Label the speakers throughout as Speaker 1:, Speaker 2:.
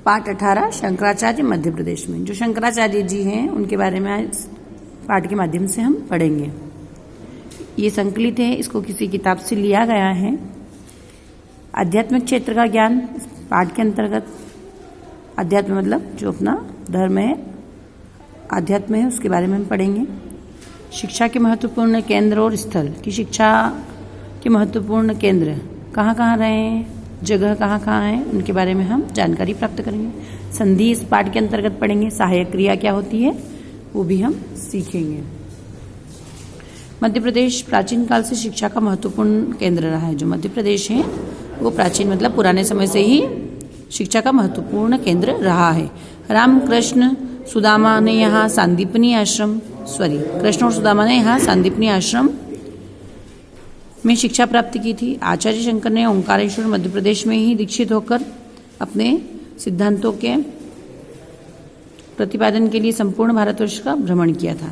Speaker 1: पाठ 18 शंकराचार्य मध्य प्रदेश में। जो शंकराचार्य जी हैं उनके बारे में आज पाठ के माध्यम से हम पढ़ेंगे। ये संकलित है, इसको किसी किताब से लिया गया है। आध्यात्मिक क्षेत्र का ज्ञान पाठ के अंतर्गत, अध्यात्म मतलब जो अपना धर्म है, आध्यात्म है, उसके बारे में हम पढ़ेंगे। शिक्षा के महत्वपूर्ण केंद्र और स्थल की शिक्षा के महत्वपूर्ण केंद्र कहाँ कहाँ रहे हैं, जगह कहाँ कहाँ है, उनके बारे में हम जानकारी प्राप्त करेंगे। संधि इस पाठ के अंतर्गत पढ़ेंगे। सहायक क्रिया क्या होती है वो भी हम सीखेंगे। मध्य प्रदेश प्राचीन काल से शिक्षा का महत्वपूर्ण केंद्र रहा है। जो मध्य प्रदेश है वो प्राचीन मतलब पुराने समय से ही शिक्षा का महत्वपूर्ण केंद्र रहा है। रामकृष्ण सुदामा ने यहाँ सांदीपनी आश्रम कृष्ण और सुदामा ने यहाँ सांदीपनी आश्रम में शिक्षा प्राप्त की थी। आचार्य शंकर ने ओंकारेश्वर मध्य प्रदेश में ही दीक्षित होकर अपने सिद्धांतों के प्रतिपादन के लिए संपूर्ण भारतवर्ष का भ्रमण किया था।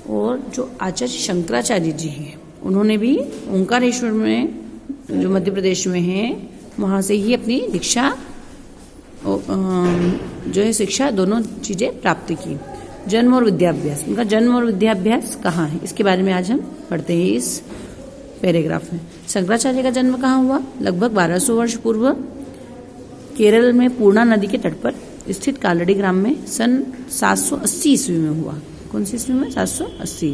Speaker 1: और जो आचार्य शंकराचार्य जी हैं उन्होंने भी ओंकारेश्वर में जो मध्य प्रदेश में है वहाँ से ही अपनी दीक्षा जो है शिक्षा दोनों चीज़ें प्राप्त की। जन्म और विद्याभ्यास, उनका जन्म और विद्याभ्यास कहाँ है इसके बारे में आज हम पढ़ते हैं इस पैराग्राफ में। शंकराचार्य का जन्म कहाँ हुआ? लगभग 1200 वर्ष पूर्व केरल में पूर्णा नदी के तट पर स्थित कालड़ी ग्राम में सन 780 ईस्वी में हुआ। कौन सी ईस्वी में? 780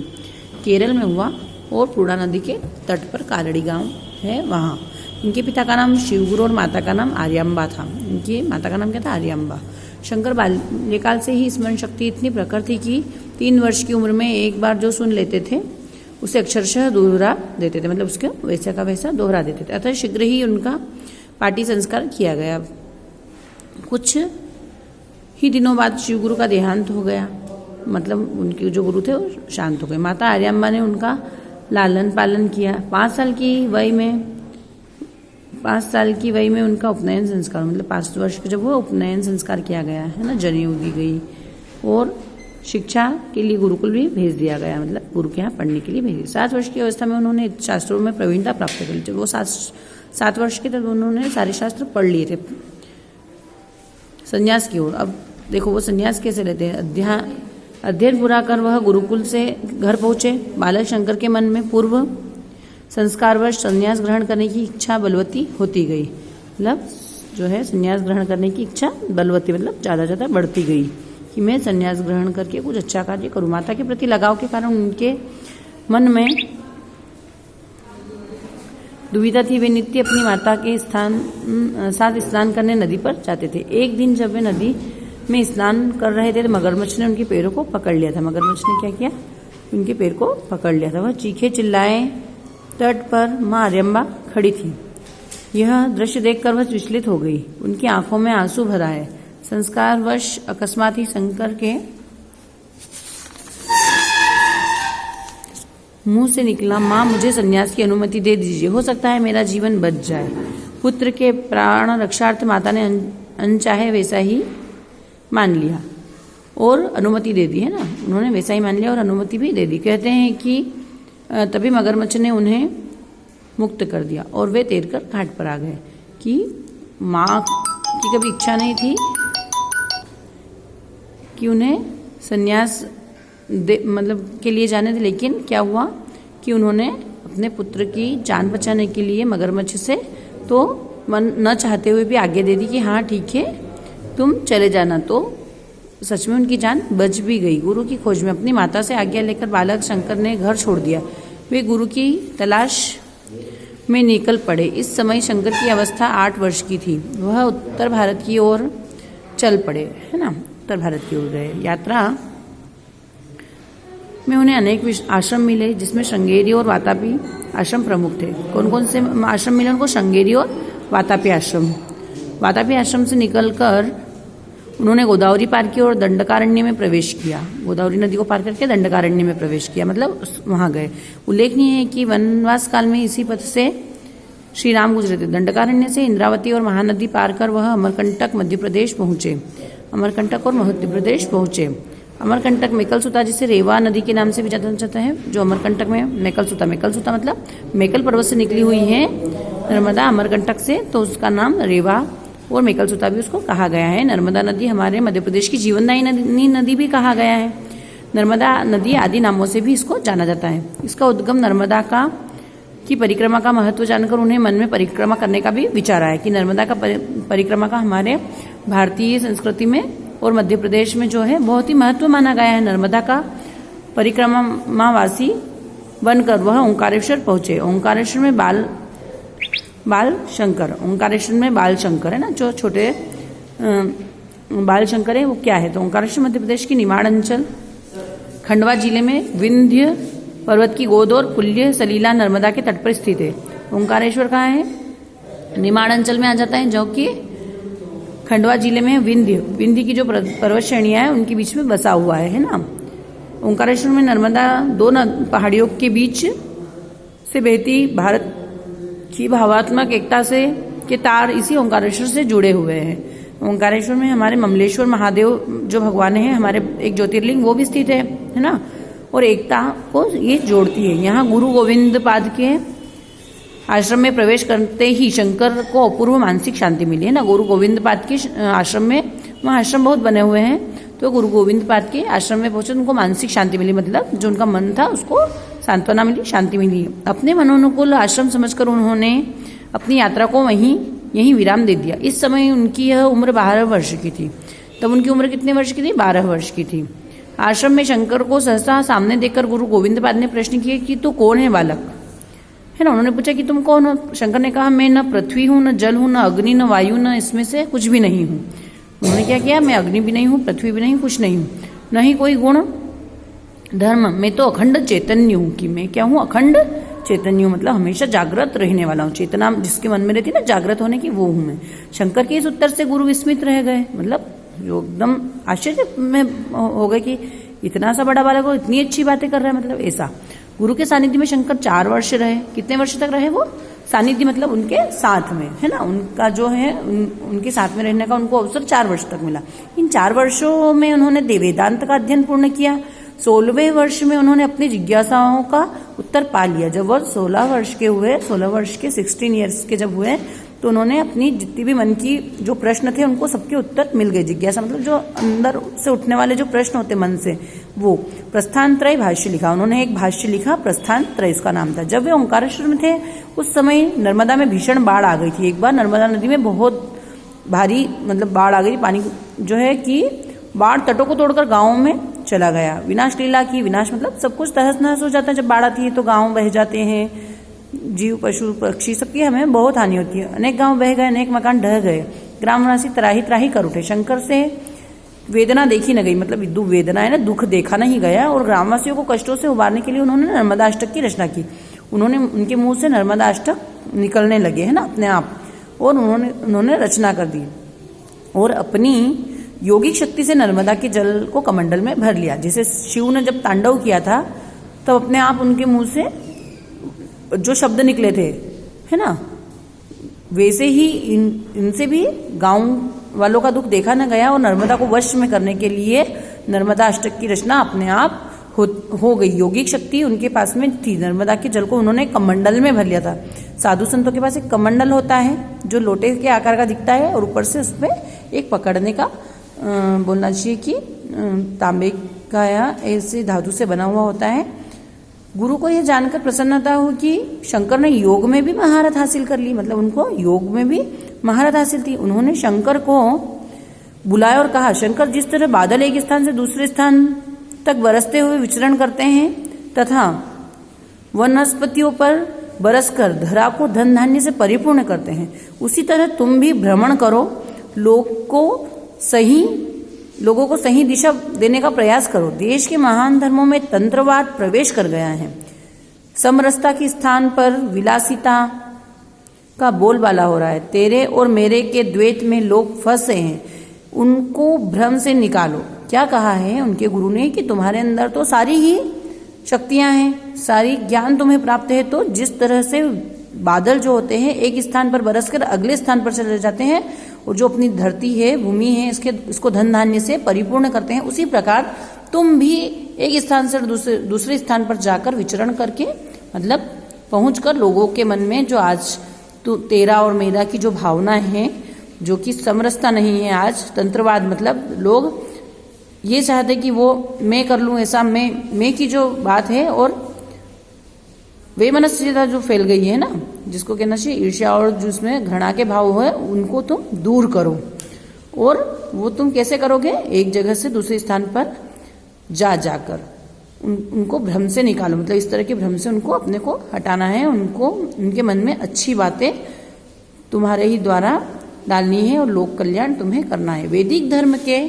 Speaker 1: केरल में हुआ और पूर्णा नदी के तट पर कालड़ी गांव है वहाँ। इनके पिता का नाम शिवगुरु और माता का नाम आर्यांबा था। इनकी माता का नाम क्या था? आर्यांबा। शंकर बाल्यकाल से ही स्मरण शक्ति इतनी प्रखर थी कि 3 वर्ष की उम्र में एक बार जो सुन लेते थे उसे अक्षरशः दोहरा देते थे, मतलब उसके वैसा का वैसा दोहरा देते थे। अतः शीघ्र ही उनका पाटी संस्कार किया गया। कुछ ही दिनों बाद शिवगुरु का देहांत हो गया, मतलब उनके जो गुरु थे वो शांत हो गए। माता आर्यांबा ने उनका लालन पालन किया। 5 साल की वय में उनका उपनयन संस्कार, मतलब 5 वर्ष के जब वो उपनयन संस्कार किया गया है ना, जनेऊ दी गई और शिक्षा के लिए गुरुकुल भी भेज दिया गया, मतलब गुरु के यहाँ पढ़ने के लिए भेज दिया। 7 वर्ष की अवस्था में उन्होंने शास्त्रों में प्रवीणता प्राप्त कर ली। जब वो 7 वर्ष के तब उन्होंने सारे शास्त्र पढ़ लिए थे। संन्यास की ओर, अब देखो वो संन्यास कैसे लेते हैं। अध्ययन पूरा कर वह गुरुकुल से घर पहुंचे। बालक शंकर के मन में पूर्व संस्कारवश संन्यास ग्रहण करने की इच्छा बलवती होती गई। मतलब जो है संन्यास ग्रहण करने की इच्छा बलवती मतलब ज़्यादा बढ़ती गई कि मैं संन्यास ग्रहण करके कुछ अच्छा कार्य करूँ। माता के प्रति लगाव के कारण उनके मन में दुविधा थी। वे नित्य अपनी माता के साथ स्नान करने नदी पर जाते थे। एक दिन जब वे नदी में स्नान कर रहे थे तो मगरमच्छ ने उनके पैरों को पकड़ लिया था। मगरमच्छ ने क्या किया? उनके पैर को पकड़ लिया था। वह चीखे चिल्लाए। तट पर माँ आर्यांबा खड़ी थी। यह दृश्य देखकर वह विचलित हो गई। उनकी आंखों में आंसू भर आए। संस्कारवश अकस्मात ही शंकर के मुंह से निकला, माँ मुझे संन्यास की अनुमति दे दीजिए, हो सकता है मेरा जीवन बच जाए। पुत्र के प्राण रक्षार्थ माता ने अनचाहे वैसा ही मान लिया और अनुमति दे दी है ना, उन्होंने वैसा ही मान लिया और अनुमति भी दे दी। कहते हैं कि तभी मगरमच्छ ने उन्हें मुक्त कर दिया और वे तैरकर घाट पर आ गए। कि माँ की कभी इच्छा नहीं थी कि उन्हें संन्यास मतलब के लिए जाने थे, लेकिन क्या हुआ कि उन्होंने अपने पुत्र की जान बचाने के लिए मगरमच्छ से तो मन न चाहते हुए भी आज्ञा दे दी कि हाँ ठीक है तुम चले जाना। तो सच में उनकी जान बच भी गई। गुरु की खोज में अपनी माता से आज्ञा लेकर बालक शंकर ने घर छोड़ दिया। वे गुरु की तलाश में निकल पड़े। इस समय शंकर की अवस्था 8 वर्ष की थी। वह उत्तर भारत की ओर चल पड़े, है ना, उत्तर भारत की ओर गए। यात्रा में उन्हें अनेक आश्रम मिले जिसमें श्रृंगेरी और वातापी आश्रम प्रमुख थे। कौन कौन से आश्रम मिले उनको? श्रृंगेरी और वातापी आश्रम। वातापी आश्रम से निकलकर उन्होंने गोदावरी पार की और दंडकारण्य में प्रवेश किया। गोदावरी नदी को पार करके दंडकारण्य में प्रवेश किया, मतलब वहां गए। उल्लेखनीय है कि वनवास काल में इसी पथ से श्री राम गुजरे थे। दंडकारण्य से इंद्रावती और महानदी पार कर वह अमरकंटक मध्य प्रदेश पहुंचे। अमरकंटक मेकलसुता, जिसे रेवा नदी के नाम से भी जाना जाता है। जो अमरकंटक में मेकलसुता मतलब मेकल पर्वत से निकली हुई है नर्मदा अमरकंटक से, तो उसका नाम रेवा और मेकलसुता भी उसको कहा गया है। नर्मदा नदी हमारे मध्य प्रदेश की जीवनदायिनी नदी भी कहा गया है। नर्मदा नदी आदि नामों से भी इसको जाना जाता है। इसका उद्गम नर्मदा की परिक्रमा का महत्व जानकर उन्हें मन में परिक्रमा करने का भी विचार आया कि नर्मदा का परिक्रमा का हमारे भारतीय संस्कृति में और मध्य प्रदेश में जो है बहुत ही महत्व माना गया है। नर्मदा का परिक्रमावासी बनकर वह ओंकारेश्वर पहुंचे। ओंकारेश्वर में ओंकारेश्वर में बाल शंकर है ना, जो छोटे बाल शंकर है वो क्या है, तो ओंकारेश्वर मध्य प्रदेश की निमाड़ अंचल खंडवा जिले में विंध्य पर्वत की गोद और पुल्य सलीला नर्मदा के तट पर स्थित है। ओंकारेश्वर कहाँ है, निमाड़ अंचल में आ जाता है, जो कि खंडवा जिले में विंध्य की जो पर्वत श्रेणियां हैं उनके बीच में बसा हुआ है ना। ओंकारेश्वर में नर्मदा दो पहाड़ियों के बीच से बहती भारत की भावात्मक एकता से के तार इसी ओंकारेश्वर से जुड़े हुए हैं। ओंकारेश्वर में हमारे ममलेश्वर महादेव जो भगवान है, हमारे एक ज्योतिर्लिंग वो भी स्थित है ना, और एकता को ये जोड़ती है। यहाँ गुरु गोविंद पाद के आश्रम में प्रवेश करते ही शंकर को अपूर्व मानसिक शांति मिली है ना। गुरु गोविंद पाद के आश्रम में, वहाँ आश्रम बहुत बने हुए हैं, तो गुरु गोविंद पाद के आश्रम में पहुंचे उनको मानसिक शांति मिली, मतलब जो उनका मन था उसको सांत्वना मिली, शांति मिली। अपने मनोनुकूल आश्रम समझकर उन्होंने अपनी यात्रा को यहीं विराम दे दिया। इस समय उनकी यह उम्र 12 वर्ष की थी। तब उनकी उम्र कितने वर्ष की थी, 12 वर्ष की थी। आश्रम में शंकर को सहसा सामने देखकर गुरु गोविंद पाद ने प्रश्न किया कि तू कौन है बालक, है ना। उन्होंने पूछा कि तुम कौन हो। शंकर ने कहा मैं न पृथ्वी हूँ, न जल हूँ, न अग्नि, न वायु, न इसमें से कुछ भी नहीं हूँ। उन्होंने क्या किया, मैं अग्नि भी नहीं हूँ, पृथ्वी भी नहीं, कुछ नहीं हूँ, न ही कोई गुण धर्म, मैं तो अखंड चैतन्य हूँ। कि मैं क्या हूँ, अखंड चैतन्य हूँ, मतलब हमेशा जागृत रहने वाला हूँ। चेतना जिसके मन में रहती है ना जागृत होने की, वो हूँ मैं। शंकर के इस उत्तर से गुरु विस्मित रह गए, मतलब जो एकदम आश्चर्य में हो गए कि इतना सा बड़ा बालक को इतनी अच्छी बातें कर रहा है, मतलब ऐसा। गुरु के सानिध्य में शंकर 4 वर्ष रहे। कितने वर्ष तक रहे वो, सानिध्य मतलब उनके साथ में, है ना, उनका जो है उनके साथ में रहने का उनको अवसर 4 वर्ष तक मिला। इन 4 वर्षों में उन्होंने वेदांत का अध्ययन पूर्ण किया। 16वें वर्ष में उन्होंने अपनी जिज्ञासाओं का उत्तर पा लिया। जब वो 16 वर्ष के हुए, 16 वर्ष के 16 ईयर्स के जब हुए, तो उन्होंने अपनी जितनी भी मन की जो प्रश्न थे उनको सबके उत्तर मिल गए। जिज्ञासा मतलब जो अंदर से उठने वाले जो प्रश्न होते मन से, वो प्रस्थानत्रय भाष्य लिखा। उन्होंने एक भाष्य लिखा, प्रस्थानत्रय इसका नाम था। जब वे ओंकारेश्वर में थे उस समय नर्मदा में भीषण बाढ़ आ गई थी। एक बार नर्मदा नदी में बहुत भारी मतलब बाढ़ आ गई। पानी जो है कि बाढ़ तटों को तोड़कर गाँवों में चला गया। विनाश लीला की, विनाश मतलब सब कुछ तहस नहस हो जाता है। जब बाढ़ आती है तो गाँव बह जाते हैं, जीव पशु पक्षी सबकी हमें बहुत हानि होती है। अनेक गांव बह गए, अनेक मकान ढह गए, ग्रामवासी त्राही त्राही कर उठे। शंकर से वेदना देखी न गई, मतलब वेदना है ना, दुख देखा नहीं गया। और ग्रामवासियों को कष्टों से उबारने के लिए उन्होंने नर्मदा अष्टक की रचना की। उनके मुंह से नर्मदा अष्टक निकलने लगे, है ना, अपने आप, और उन्होंने रचना कर दी और अपनी योगिक शक्ति से नर्मदा के जल को कमंडल में भर लिया। जैसे शिव ने जब तांडव किया था तब अपने आप उनके मुंह से जो शब्द निकले थे, है ना, वैसे ही इनसे भी गांव वालों का दुख देखा न गया। और नर्मदा को वश में करने के लिए नर्मदा अष्टक की रचना अपने आप हो गई। योगिक शक्ति उनके पास में थी। नर्मदा के जल को उन्होंने कमंडल में भर लिया था। साधु संतों के पास एक कमंडल होता है जो लोटे के आकार का दिखता है और ऊपर से उसमें एक पकड़ने का बोलना चाहिए कि तांबे का या ऐसे धातु से बना हुआ होता है। गुरु को यह जानकर प्रसन्नता हुई कि शंकर ने योग में भी महारत हासिल कर ली, मतलब उनको योग में भी महारत हासिल थी। उन्होंने शंकर को बुलाया और कहा, शंकर, जिस तरह बादल एक स्थान से दूसरे स्थान तक बरसते हुए विचरण करते हैं तथा वनस्पतियों पर बरसकर धरा को धन धान्य से परिपूर्ण करते हैं, उसी तरह तुम भी भ्रमण करो, लोगों को सही दिशा देने का प्रयास करो। देश के महान धर्मों में तंत्रवाद प्रवेश कर गया है। समरसता के स्थान पर विलासिता का बोलबाला हो रहा है। तेरे और मेरे के द्वैत में लोग फंसे हैं, उनको भ्रम से निकालो। क्या कहा है उनके गुरु ने कि तुम्हारे अंदर तो सारी ही शक्तियां हैं, सारी ज्ञान तुम्हें प्राप्त है। तो जिस तरह से बादल जो होते हैं एक स्थान पर बरसकर अगले स्थान पर चले जाते हैं और जो अपनी धरती है, भूमि है, इसको धन धान्य से परिपूर्ण करते हैं, उसी प्रकार तुम भी एक स्थान से दूसरे स्थान पर जाकर विचरण करके, मतलब पहुंचकर लोगों के मन में जो आज तो तेरा और मेरा की जो भावना है जो कि समरसता नहीं है आज। तंत्रवाद मतलब लोग ये चाहते कि वो मैं कर लूं ऐसा, मैं की जो बात है, और वैमनस्यता जो फैल गई है ना, जिसको कहना चाहिए ईर्ष्या और जिसमें घृणा के भाव है, उनको तुम दूर करो। और वो तुम कैसे करोगे? एक जगह से दूसरे स्थान पर जाकर उनको भ्रम से निकालो, मतलब इस तरह के भ्रम से उनको अपने को हटाना है, उनको उनके मन में अच्छी बातें तुम्हारे ही द्वारा डालनी है और लोक कल्याण तुम्हें करना है। वैदिक धर्म के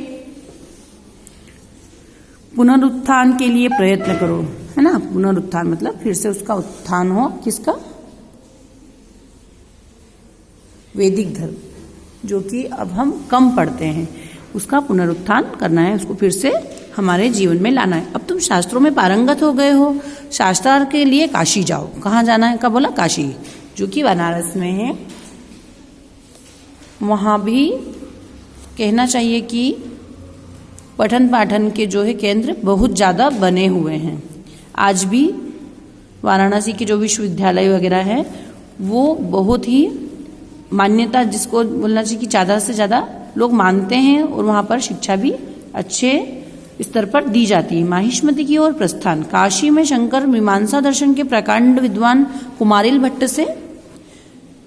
Speaker 1: पुनरुत्थान के लिए प्रयत्न करो, है ना। पुनरुत्थान मतलब फिर से उसका उत्थान हो, किसका? वैदिक धर्म, जो कि अब हम कम पढ़ते हैं, उसका पुनरुत्थान करना है, उसको फिर से हमारे जीवन में लाना है। अब तुम शास्त्रों में पारंगत हो गए हो, शास्त्रार्थ के लिए काशी जाओ। कहाँ जाना है? कब बोला? काशी, जो कि बनारस में है। वहाँ भी कहना चाहिए कि पठन पाठन के जो है केंद्र बहुत ज़्यादा बने हुए हैं। आज भी वाराणसी के जो विश्वविद्यालय वगैरह है वो बहुत ही मान्यता, जिसको बोलना चाहिए कि ज़्यादा से ज़्यादा लोग मानते हैं, और वहाँ पर शिक्षा भी अच्छे स्तर पर दी जाती है। माहिष्मति की ओर प्रस्थान। काशी में शंकर मीमांसा दर्शन के प्रकांड विद्वान कुमारिल भट्ट से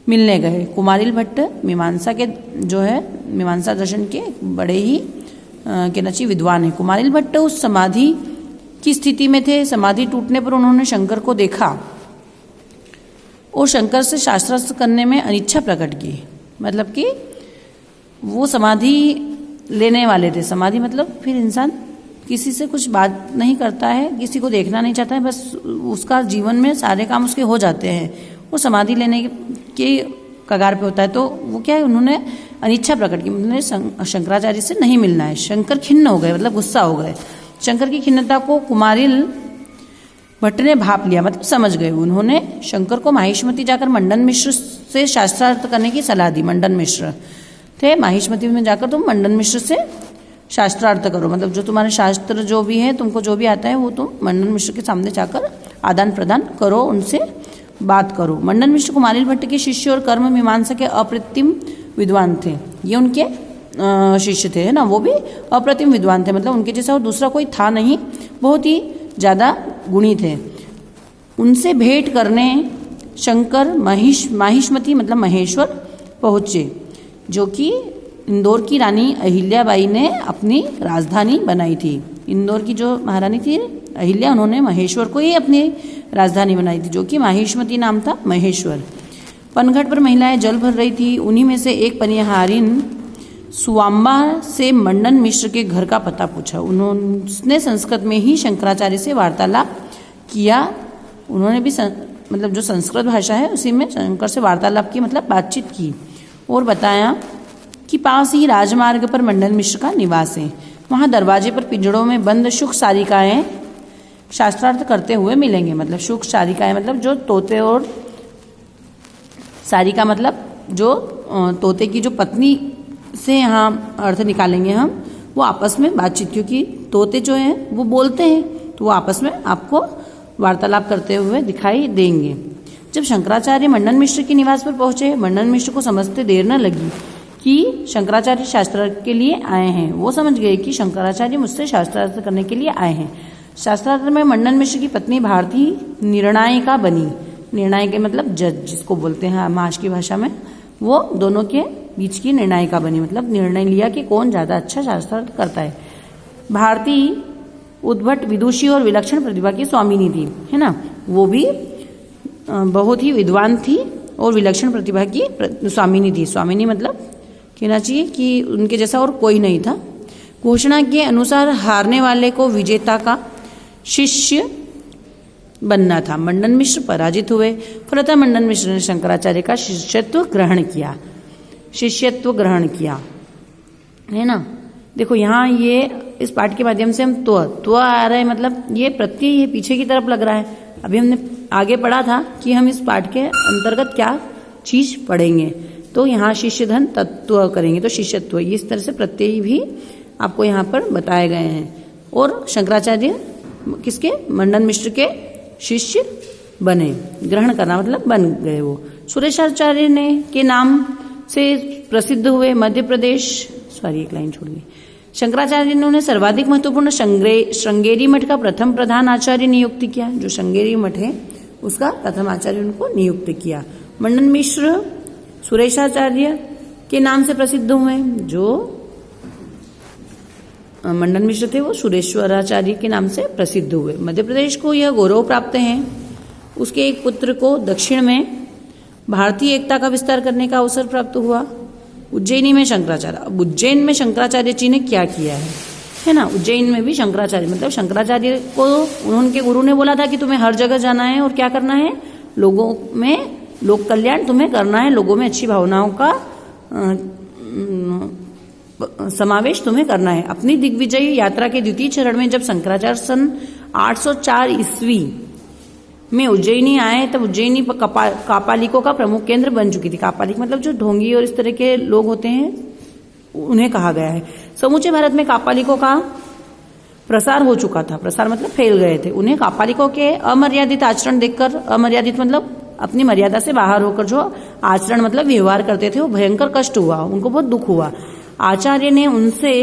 Speaker 1: मिलने गए। कुमारिल भट्ट मीमांसा के जो है मीमांसा दर्शन के बड़े ही कहना चाहिए विद्वान है। कुमारिल भट्ट उस समाधि की स्थिति में थे। समाधि टूटने पर उन्होंने शंकर को देखा और शंकर से शास्त्रार्थ करने में अनिच्छा प्रकट की। मतलब कि वो समाधि लेने वाले थे। समाधि मतलब फिर इंसान किसी से कुछ बात नहीं करता है, किसी को देखना नहीं चाहता है, बस उसका जीवन में सारे काम उसके हो जाते हैं। वो समाधि लेने के कगार पे होता है, तो वो क्या है, उन्होंने अनिच्छा प्रकट की, उन्होंने शंकराचार्य से नहीं मिलना है। शंकर खिन्न हो गए, मतलब गुस्सा हो गए। शंकर की खिन्नता को कुमारिल भट्ट ने भाप लिया, मतलब समझ गए। उन्होंने शंकर को माहिष्मति जाकर मंडन मिश्र से शास्त्रार्थ करने की सलाह दी। मंडन मिश्र थे, माहिष्मति में जाकर तुम मंडन मिश्र से शास्त्रार्थ करो, मतलब जो तुम्हारे शास्त्र जो भी है, तुमको जो भी आता है वो तुम मंडन मिश्र के सामने जाकर आदान प्रदान करो, उनसे बात करो। मंडन मिश्र कुमारिल भट्ट के शिष्य और कर्म मीमांसा के अप्रतिम विद्वान थे। ये उनके शिष्य थे, है ना। वो भी अप्रतिम विद्वान थे, मतलब उनके जैसा और दूसरा कोई था नहीं, बहुत ही ज़्यादा गुणी थे। उनसे भेंट करने शंकर माहिष्मति मतलब महेश्वर पहुँचे, जो कि इंदौर की रानी अहिल्याबाई ने अपनी राजधानी बनाई थी। इंदौर की जो महारानी थी अहिल्या, उन्होंने महेश्वर को ही अपनी राजधानी बनाई थी, जो कि माहिष्मति नाम था, महेश्वर। पनघट पर महिलाएं जल भर रही थी। उन्हीं में से एक पनिहारिन सुवाम्बा से मंडन मिश्र के घर का पता पूछा। उन्होंने संस्कृत में ही शंकराचार्य से वार्तालाप किया। उन्होंने भी मतलब जो संस्कृत भाषा है उसी में शंकर से वार्तालाप की, मतलब बातचीत की, और बताया कि पास ही राजमार्ग पर मंडन मिश्र का निवास है। वहाँ दरवाजे पर पिंजड़ों में बंद शुक सारिकाएं शास्त्रार्थ करते हुए मिलेंगे। मतलब शुक सारिकाएं मतलब जो तोते, और सारिका मतलब जो तोते की जो पत्नी से यहाँ अर्थ निकालेंगे हम, वो आपस में बातचीत, क्योंकि तोते जो हैं वो बोलते हैं, तो वो आपस में आपको वार्तालाप करते हुए दिखाई देंगे। जब शंकराचार्य मंडन मिश्र के निवास पर पहुंचे, मंडन मिश्र को समझते देर न लगी कि शंकराचार्य शास्त्रार्थ के लिए आए हैं। वो समझ गए कि शंकराचार्य मुझसे शास्त्रार्थ करने के लिए आए हैं। शास्त्रार्थ में मंडन मिश्र की पत्नी भारती निर्णायिका बनी। निर्णायिका मतलब जज, जिसको बोलते हैं माश की भाषा में, वो दोनों के बीच की निर्णायिका बनी, मतलब निर्णय लिया कि कौन ज़्यादा अच्छा शास्त्रार्थ करता है। भारती उद्भट विदुषी और विलक्षण प्रतिभा की स्वामिनी थी, है ना। वो भी बहुत ही विद्वान थी और विलक्षण प्रतिभा की स्वामिनी थी। स्वामिनी मतलब कहना चाहिए कि उनके जैसा और कोई नहीं था। घोषणा के अनुसार हारने वाले को विजेता का शिष्य बनना था। मंडन मिश्र पराजित हुए। फलतः मंडन मिश्र ने शंकराचार्य का शिष्यत्व ग्रहण किया, है ना। देखो यहाँ ये इस पाठ के माध्यम से हम त्व आ रहा है, मतलब ये प्रत्यय ये पीछे की तरफ लग रहा है। अभी हमने आगे पढ़ा था कि हम इस पाठ के अंतर्गत क्या चीज पढ़ेंगे, तो यहाँ शिष्य धन तत्व करेंगे, तो शिष्यत्व, इस तरह से प्रत्यय भी आपको यहाँ पर बताए गए हैं। और शंकराचार्य किसके? मंडन मिश्र के शिष्य बने। ग्रहण करना मतलब बन गए वो। सुरेशाचार्य ने के नाम से प्रसिद्ध हुए मध्य प्रदेश, एक लाइन छोड़ गई। शंकराचार्य ने सर्वाधिक महत्वपूर्ण श्रृंगेरी मठ का प्रथम प्रधान आचार्य नियुक्त किया। जो श्रृंगेरी मठ है उसका प्रथम आचार्य उनको नियुक्त किया। मंडन मिश्र सुरेशाचार्य के नाम से प्रसिद्ध हुए। जो मंडन मिश्र थे वो सुरेश्वराचार्य के नाम से प्रसिद्ध हुए। मध्य प्रदेश को यह गौरव प्राप्त है। उसके एक पुत्र को दक्षिण में भारतीय एकता का विस्तार करने का अवसर प्राप्त हुआ। उज्जैनी में शंकराचार्य, अब उज्जैन में शंकराचार्य जी ने क्या किया है ना, उज्जैन में भी शंकराचार्य, मतलब शंकराचार्य को उनके गुरु ने बोला था कि तुम्हें हर जगह जाना है और क्या करना है, लोगों में लोक कल्याण तुम्हें करना है, लोगों में अच्छी भावनाओं का समावेश तुम्हें करना है। अपनी दिग्विजयी यात्रा के द्वितीय चरण में जब शंकराचार्य सन 804 ईस्वी में उज्जैनी आए तब उज्जैनी कापालिकों का प्रमुख केंद्र बन चुकी थी। कापालिक मतलब जो ढोंगी और इस तरह के लोग होते हैं उन्हें कहा गया है। समूचे भारत में कापालिकों का प्रसार हो चुका था। प्रसार मतलब फैल गए थे। उन्हें कापालिकों के अमर्यादित आचरण देखकर, अमर्यादित मतलब अपनी मर्यादा से बाहर होकर जो आचरण मतलब व्यवहार करते थे वो भयंकर कष्ट हुआ, उनको बहुत दुख हुआ। आचार्य ने उनसे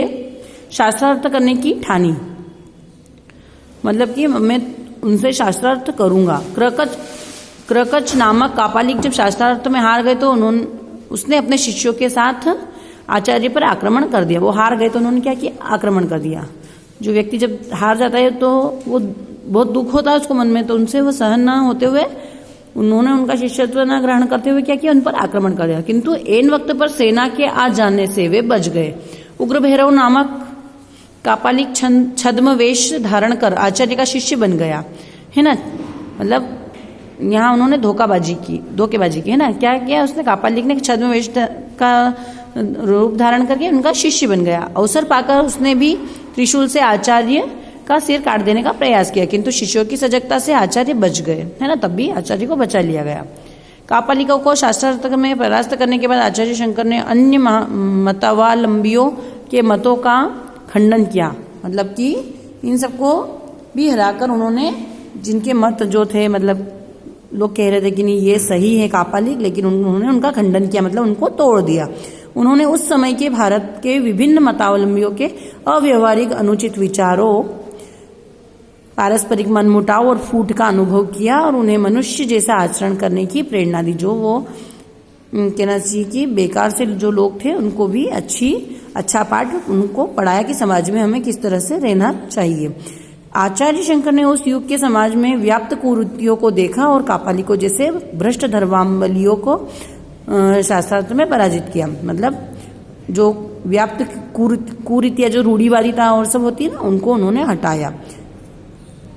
Speaker 1: शास्त्रार्थ करने की ठानी, मतलब कि मैं उनसे शास्त्रार्थ करूंगा। क्रकच नामक कापालिक जब शास्त्रार्थ में हार गए तो उसने अपने शिष्यों के साथ आचार्य पर आक्रमण कर दिया। वो हार गए तो उन्होंने क्या किया, आक्रमण कर दिया। जो व्यक्ति जब हार जाता है तो वो बहुत दुख होता है उसको मन में, तो उनसे वो सहन न होते हुए उन्होंने उनका शिष्यत्व न ग्रहण करते हुए क्या किया, उन पर आक्रमण कर दिया। किंतु ऐन वक्त पर सेना के आ जाने से वे बच गए। उग्र भैरव नामक कापालिक छद्म वेश धारण कर आचार्य का शिष्य बन गया, है ना। मतलब यहाँ उन्होंने धोखेबाजी की, है ना। क्या किया उसने, कापालिक ने छद्म वेश का रूप धारण करके उनका शिष्य बन गया। अवसर पाकर उसने भी त्रिशूल से आचार्य का सिर काट देने का प्रयास किया, किंतु शिष्यों की सजगता से आचार्य बच गए, है ना। तब भी आचार्य को बचा लिया गया। कापालिकों को शास्त्रार्थ में परास्त करने के बाद आचार्य शंकर ने अन्य मतावलंबियों के मतों का खंडन किया। मतलब कि इन सबको भी हराकर उन्होंने, जिनके मत जो थे, मतलब लोग कह रहे थे कि नहीं ये सही है कापालिक, लेकिन उन्होंने उनका खंडन किया, मतलब उनको तोड़ दिया। उन्होंने उस समय के भारत के विभिन्न मतावलंबियों के अव्यवहारिक अनुचित विचारों, पारस्परिक मनमुटाव और फूट का अनुभव किया और उन्हें मनुष्य जैसा आचरण करने की प्रेरणा दी। जो वो कहना चाहिए कि बेकार से जो लोग थे उनको भी अच्छा पाठ उनको पढ़ाया कि समाज में हमें किस तरह से रहना चाहिए। आचार्य शंकर ने उस युग के समाज में व्याप्त कुरीतियों को देखा और कापालिकों जैसे भ्रष्ट धर्मावलंबियों को शास्त्रार्थ में पराजित किया। मतलब जो व्याप्त कुरीतियां, जो रूढ़िवादिता और सब होती है ना, उनको उन्होंने हटाया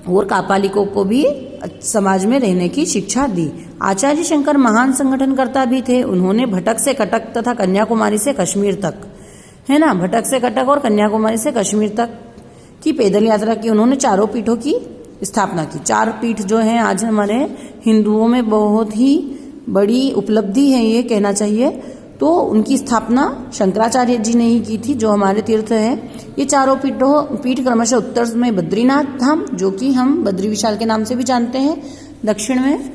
Speaker 1: और कापालिकों को भी समाज में रहने की शिक्षा दी। आचार्य शंकर महान संगठनकर्ता भी थे। उन्होंने भटक से कटक तथा कन्याकुमारी से कश्मीर तक, है ना, भटक से कटक और कन्याकुमारी से कश्मीर तक की पैदल यात्रा की। उन्होंने 4 पीठों की स्थापना की। 4 पीठ जो हैं आज हमारे हिंदुओं में बहुत ही बड़ी उपलब्धि है, ये कहना चाहिए। तो उनकी स्थापना शंकराचार्य जी ने ही की थी, जो हमारे तीर्थ है। ये 4 पीठ क्रमशः उत्तर में बद्रीनाथ धाम, जो कि हम बद्री विशाल के नाम से भी जानते हैं, दक्षिण में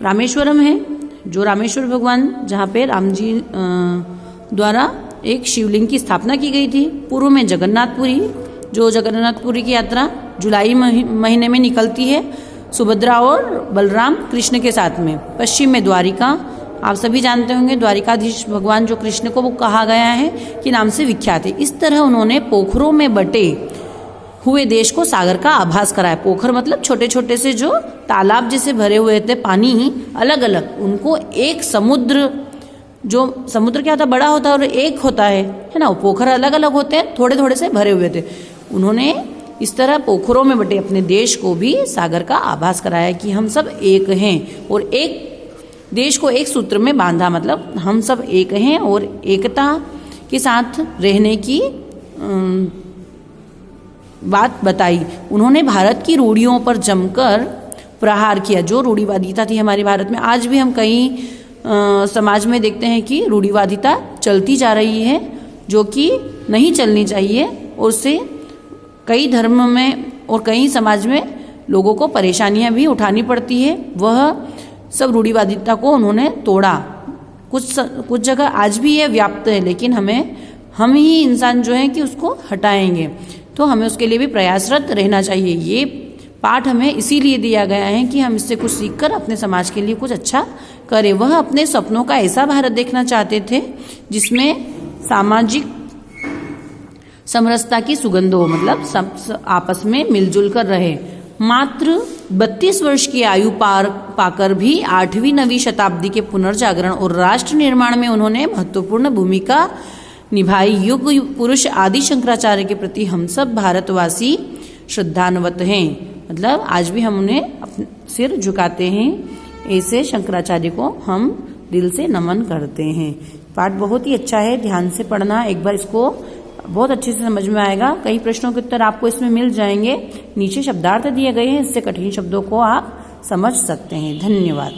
Speaker 1: रामेश्वरम है, जो रामेश्वर भगवान, जहाँ पे राम जी द्वारा एक शिवलिंग की स्थापना की गई थी। पूर्व में जगन्नाथपुरी, जो जगन्नाथपुरी की यात्रा जुलाई महीने में निकलती है, सुभद्रा और बलराम कृष्ण के साथ में। पश्चिम में द्वारिका, आप सभी जानते होंगे द्वारिकाधीश भगवान जो कृष्ण को वो कहा गया है कि नाम से विख्यात है। इस तरह उन्होंने पोखरों में बटे हुए देश को सागर का आभास कराया। पोखर मतलब छोटे छोटे से जो तालाब जैसे भरे हुए थे, पानी ही अलग अलग, उनको एक समुद्र, जो समुद्र क्या होता है, बड़ा होता है और एक होता है ना, पोखर अलग अलग होते हैं, थोड़े थोड़े से भरे हुए थे। उन्होंने इस तरह पोखरों में बटे अपने देश को भी सागर का आभास कराया कि हम सब एक हैं, और एक देश को एक सूत्र में बांधा, मतलब हम सब एक हैं और एकता के साथ रहने की बात बताई। उन्होंने भारत की रूढ़ियों पर जमकर प्रहार किया। जो रूढ़िवादिता थी हमारे भारत में, आज भी हम कई समाज में देखते हैं कि रूढ़िवादिता चलती जा रही है, जो कि नहीं चलनी चाहिए, और उससे कई धर्म में और कई समाज में लोगों को परेशानियां भी उठानी पड़ती है, वह सब रूढ़िवादिता को उन्होंने तोड़ा। कुछ जगह आज भी यह व्याप्त है, लेकिन हम ही इंसान जो है कि उसको हटाएंगे, तो हमें उसके लिए भी प्रयासरत रहना चाहिए। ये पाठ हमें इसीलिए दिया गया है कि हम इससे कुछ सीखकर अपने समाज के लिए कुछ अच्छा करें। वह अपने सपनों का ऐसा भारत देखना चाहते थे जिसमें सामाजिक समरसता की सुगंध हो, मतलब सब आपस में मिलजुल कर रहे। मात्र 32 वर्ष की आयु पाकर भी 8वीं 9वीं शताब्दी के पुनर्जागरण और राष्ट्र निर्माण में उन्होंने महत्वपूर्ण भूमिका निभाई। युग पुरुष आदि शंकराचार्य के प्रति हम सब भारतवासी श्रद्धान्वित हैं, मतलब आज भी हम उन्हें सिर झुकाते हैं। ऐसे शंकराचार्य को हम दिल से नमन करते हैं। पाठ बहुत ही अच्छा है, ध्यान से पढ़ना, एक बार इसको बहुत अच्छे से समझ में आएगा। कई प्रश्नों के उत्तर आपको इसमें मिल जाएंगे। नीचे शब्दार्थ दिए गए हैं, इससे कठिन शब्दों को आप समझ सकते हैं। धन्यवाद।